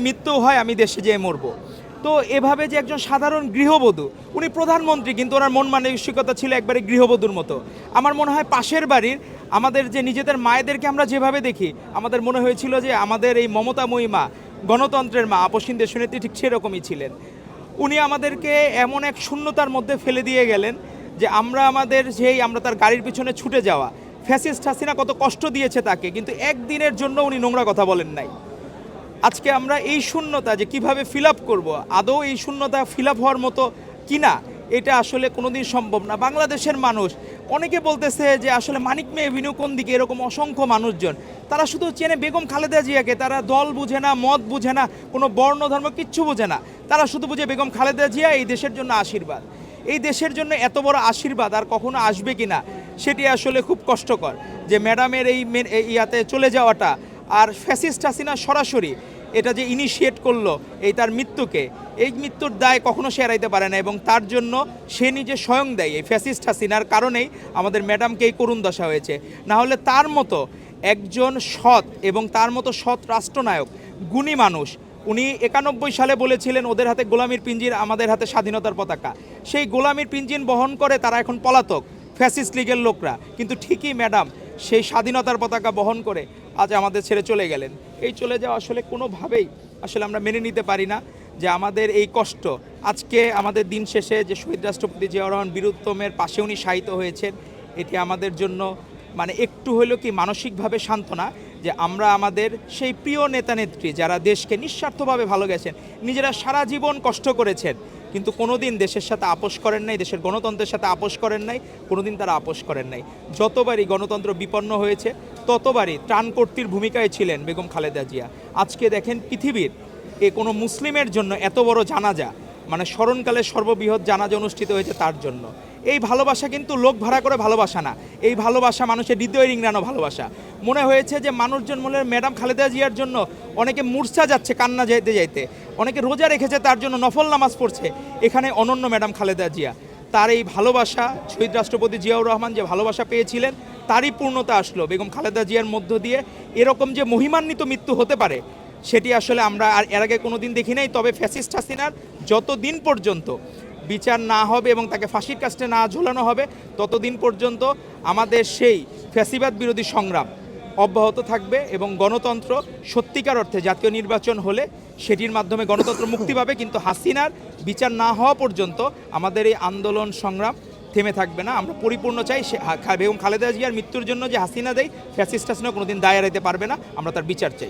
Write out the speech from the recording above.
মৃত্যু হয় আমি দেশে যেয়ে মরবো। তো এভাবে যে একজন সাধারণ গৃহবধূ, উনি প্রধানমন্ত্রী কিন্তু ওনার মন মানসিকতা ছিল একবারে গৃহবধূর মতো। আমার মনে হয় পাশের বাড়ির আমাদের যে নিজেদের মায়েদেরকে আমরা যেভাবে দেখি, আমাদের মনে হয়েছিল যে আমাদের এই মমতাময়ী মা, গণতন্ত্রের মা আপসীন দেশনেত্রী ঠিক সেরকমই ছিলেন। উনি আমাদেরকে এমন এক শূন্যতার মধ্যে ফেলে দিয়ে গেলেন যে আমরা তার গাড়ির পিছনে ছুটে যাওয়া, ফ্যাসিস্ট হাসিনা কত কষ্ট দিয়েছে তাকে, কিন্তু একদিনের জন্য উনি নোংরা কথা বলেন নাই। আজকে আমরা এই শূন্যতা যে কিভাবে ফিল আপ করবো, আদৌ এই শূন্যতা ফিল আপ হওয়ার মতো কিনা এটা আসলে কোনোদিন সম্ভব না। বাংলাদেশের মানুষ অনেকে বলতেছে যে আসলে মানিক মেয়ে এভিনিউ কোন দিকে, এরকম অসংখ্য মানুষজন তারা শুধু চেনে বেগম খালেদা জিয়াকে, তারা দল বুঝে না, মত বুঝে না, কোনো বর্ণ ধর্ম কিচ্ছু বুঝে না, তারা শুধু বুঝে বেগম খালেদা জিয়া এই দেশের জন্য আশীর্বাদ। এই দেশের জন্য এত বড় আশীর্বাদ আর কখনো আসবে কিনা সেটি আসলে খুব কষ্টকর, যে ম্যাডামের ইয়াতে চলে যাওয়াটা, আর ফ্যাসিস্ট হাসিনা সরাসরি এটা যে ইনিশিয়েট করলো এই তার মৃত্যুকে, এই মৃত্যুর দায় কখনো সে এড়াইতে পারে না, এবং তার জন্য সে নিজে স্বয়ং দায়ী। এই ফ্যাসিস্ট হাসিনার কারণেই আমাদের ম্যাডামকে এই করুণ দশা হয়েছে। না হলে তার মতো একজন সৎ এবং তার মতো সৎ রাষ্ট্রনায়ক, গুণী মানুষ, উনি 91 সালে বলেছিলেন ওদের হাতে গোলামির পিঞ্জির, আমাদের হাতে স্বাধীনতার পতাকা। সেই গোলামির পিঞ্জিন বহন করে তারা এখন পলাতক ফ্যাসিস্ট লীগের লোকরা, কিন্তু ঠিকই ম্যাডাম সেই স্বাধীনতার পতাকা বহন করে আজ আমাদের ছেড়ে চলে গেলেন। এই চলে যাওয়া আসলে কোনোভাবেই আসলে আমরা মেনে নিতে পারি না যে আমাদের এই কষ্ট আজকে আমাদের দিন শেষে যে শহীদ রাষ্ট্রপতি জিয়াউর রহমান বীরুত্তমের পাশে উনি শায়িত হয়েছেন, এটি আমাদের জন্য মানে একটু হলেও কি মানসিকভাবে সান্ত্বনা, যে আমরা আমাদের সেই প্রিয় নেতানেত্রী যারা দেশকে নিঃস্বার্থভাবে ভালোবেসেন, নিজেরা সারা জীবন কষ্ট করেছেন, কিন্তু কোনোদিন দেশের সাথে আপোষ করেন নাই, দেশের গণতন্ত্রের সাথে আপোষ করেন নাই, কোনোদিন তারা আপোষ করেন নাই। যতবারই গণতন্ত্র বিপন্ন হয়েছে ততবারই ত্রাণকর্তীর ভূমিকায় ছিলেন বেগম খালেদা জিয়া। আজকে দেখেন পৃথিবীর কোনো মুসলিমের জন্য এত বড় জানাজা, মানে স্মরণকালে সর্ববৃহৎ জানাজা অনুষ্ঠিত হয়েছে তার জন্য। এই ভালোবাসা কিন্তু লোক ভাড়া করে ভালোবাসা না, এই ভালোবাসা মানুষের হৃদয় রিংড়ানো ভালোবাসা। মনে হয়েছে যে মানুষজন মনে ম্যাডাম খালেদা জিয়ার জন্য অনেকে মূর্ছা যাচ্ছে কান্না যাইতে যাইতে, অনেকে রোজা রেখেছে তার জন্য, নফল নামাজ পড়ছে। এখানে অনন্য ম্যাডাম খালেদা জিয়া, তার এই ভালোবাসা, শহীদ রাষ্ট্রপতি জিয়াউর রহমান যে ভালোবাসা পেয়েছিলেন তারই পূর্ণতা আসলো বেগম খালেদা জিয়ার মধ্য দিয়ে। এরকম যে মহিমান্বিত মৃত্যু হতে পারে সেটি আসলে আমরা আর এর আগে কোনো দিন দেখি নাই। তবে ফ্যাসিস্ট হাসিনার যতদিন পর্যন্ত বিচার না হবে এবং তাকে ফাঁসির কাস্টে না ঝোলানো হবে, ততদিন পর্যন্ত আমাদের সেই ফ্যাসিবাদ বিরোধী সংগ্রাম অব্যাহত থাকবে, এবং গণতন্ত্র সত্যিকার অর্থে জাতীয় নির্বাচন হলে সেটির মাধ্যমে গণতন্ত্র মুক্তি পাবে। কিন্তু হাসিনার বিচার না হওয়া পর্যন্ত আমাদের এই আন্দোলন সংগ্রাম থেমে থাকবে না। আমরা পরিপূর্ণ চাই বেগম খালেদা জিয়ার মৃত্যুর জন্য যে হাসিনা দেয়, ফ্যাসিস্ট হাসিনা কোনোদিন দায় এড়াইতে পারবে না, আমরা তার বিচার চাই।